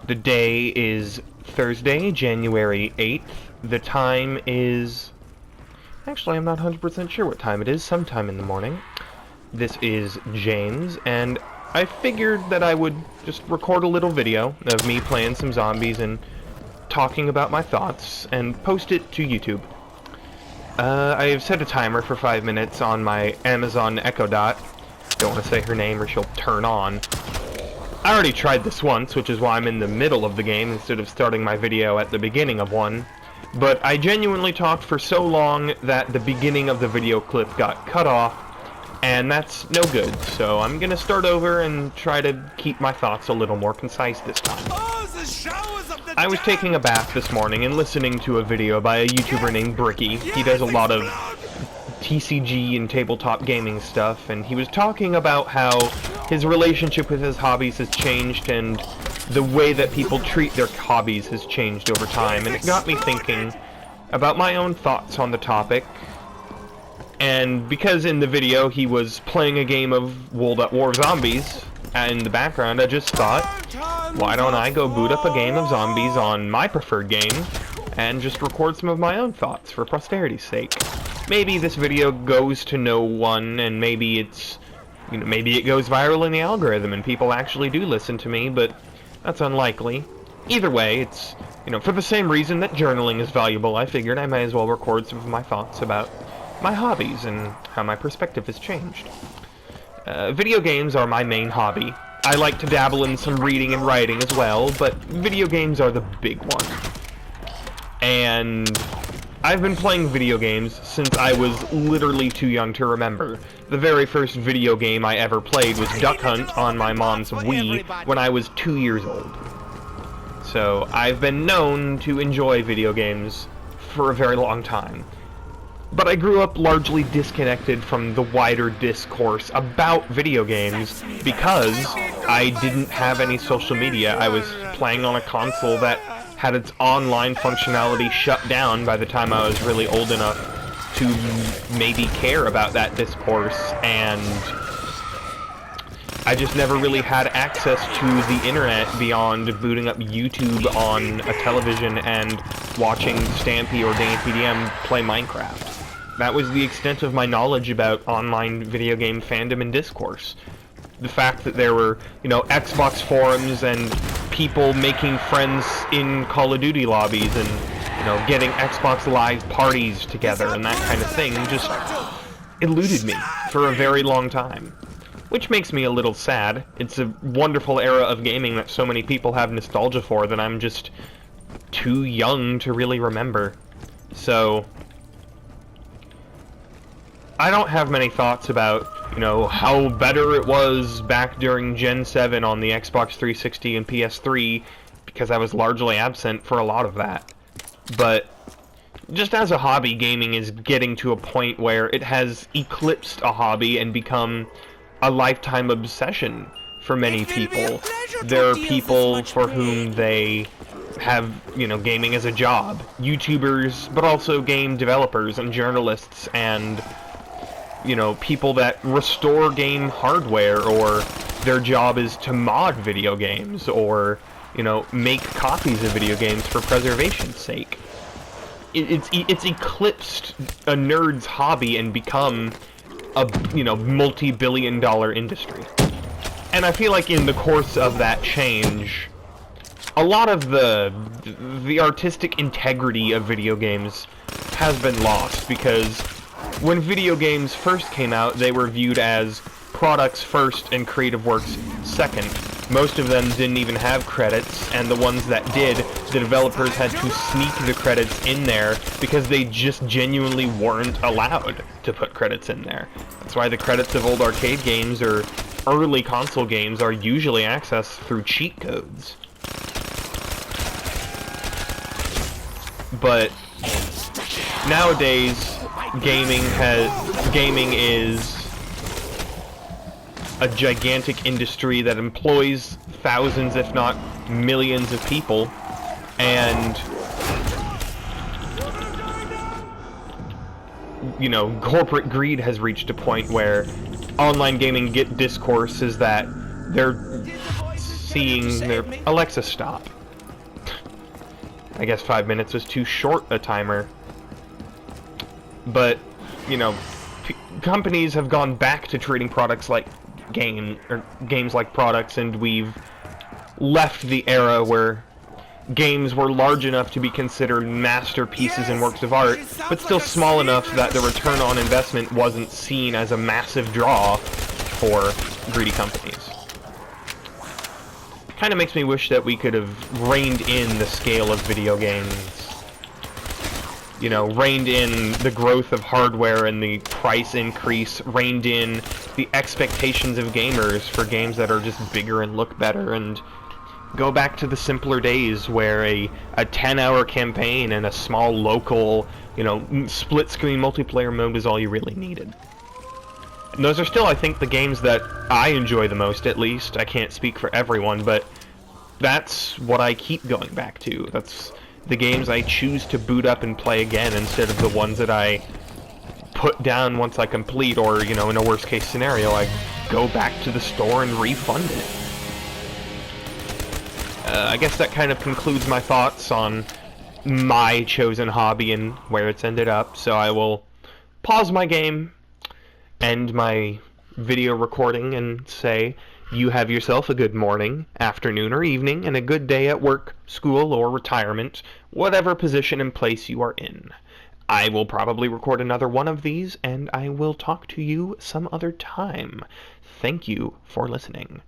The day is Thursday, January 8th. The time is... Actually, I'm not 100% sure what time it is. Sometime in the morning. This is James, and I figured that I would just record a little video of me playing some zombies and talking about my thoughts, and post it to YouTube. I have set a timer for 5 minutes on my Amazon Echo Dot. Don't want to say her name or she'll turn on. I already tried this once, which is why I'm in the middle of the game instead of starting my video at the beginning of one. But I genuinely talked for so long that the beginning of the video clip got cut off, and that's no good. So I'm gonna start over and try to keep my thoughts a little more concise this time. I was taking a bath this morning and listening to a video by a YouTuber named Bricky. He does a lot of TCG and tabletop gaming stuff, and he was talking about how his relationship with his hobbies has changed and the way that people treat their hobbies has changed over time, and it got me thinking about my own thoughts on the topic. And because in the video he was playing a game of World at War Zombies in the background, I just thought, why don't I go boot up a game of zombies on my preferred game and just record some of my own thoughts for posterity's sake. Maybe this video goes to no one, and maybe it's, maybe it goes viral in the algorithm and people actually do listen to me, but that's unlikely. Either way, it's, for the same reason that journaling is valuable, I figured I might as well record some of my thoughts about my hobbies and how my perspective has changed. Video games are my main hobby. I like to dabble in some reading and writing as well, but video games are the big one. And I've been playing video games since I was literally too young to remember. The very first video game I ever played was Duck Hunt on my mom's Wii when I was 2 years old. So I've been known to enjoy video games for a very long time. But I grew up largely disconnected from the wider discourse about video games because I didn't have any social media. I was playing on a console that had its online functionality shut down by the time I was really old enough to maybe care about that discourse, and I just never really had access to the internet beyond booting up YouTube on a television and watching Stampy or DannyPDM play Minecraft. That was the extent of my knowledge about online video game fandom and discourse. The fact that there were, Xbox forums and people making friends in Call of Duty lobbies and, getting Xbox Live parties together and that kind of thing just eluded me for a very long time. Which makes me a little sad. It's a wonderful era of gaming that so many people have nostalgia for that I'm just too young to really remember. So I don't have many thoughts about, how better it was back during Gen 7 on the Xbox 360 and PS3, because I was largely absent for a lot of that. But just as a hobby, gaming is getting to a point where it has eclipsed a hobby and become a lifetime obsession for many people. There are people for whom they have, gaming as a job. YouTubers, but also game developers and journalists and people that restore game hardware, or their job is to mod video games, or, make copies of video games for preservation's sake. It's eclipsed a nerd's hobby and become a, multi-billion-dollar industry. And I feel like in the course of that change, a lot of the artistic integrity of video games has been lost, because when video games first came out, they were viewed as products first and creative works second. Most of them didn't even have credits, and the ones that did, the developers had to sneak the credits in there because they just genuinely weren't allowed to put credits in there. That's why the credits of old arcade games or early console games are usually accessed through cheat codes. But nowadays, gaming is a gigantic industry that employs thousands, if not millions of people, and corporate greed has reached a point where online gaming discourse is that they're seeing their Alexa stop. I guess 5 minutes was too short a timer. But, you know, companies have gone back to treating products like games like products, and we've left the era where games were large enough to be considered masterpieces and works of art, but still small enough that the return on investment wasn't seen as a massive draw for greedy companies. Kind of makes me wish that we could have reined in the scale of video games. You know, reined in the growth of hardware and the price increase, reined in the expectations of gamers for games that are just bigger and look better, and go back to the simpler days where a 10-hour campaign and a small local, you know, split-screen multiplayer mode was all you really needed. And those are still, I think, the games that I enjoy the most, at least. I can't speak for everyone, but that's what I keep going back to. That's the games I choose to boot up and play again instead of the ones that I put down once I complete, or, you know, in a worst-case scenario, I go back to the store and refund it. I guess that kind of concludes my thoughts on my chosen hobby and where it's ended up, so I will pause my game, end my video recording, and say, you have yourself a good morning, afternoon, or evening, and a good day at work, school, or retirement, whatever position and place you are in. I will probably record another one of these, and I will talk to you some other time. Thank you for listening.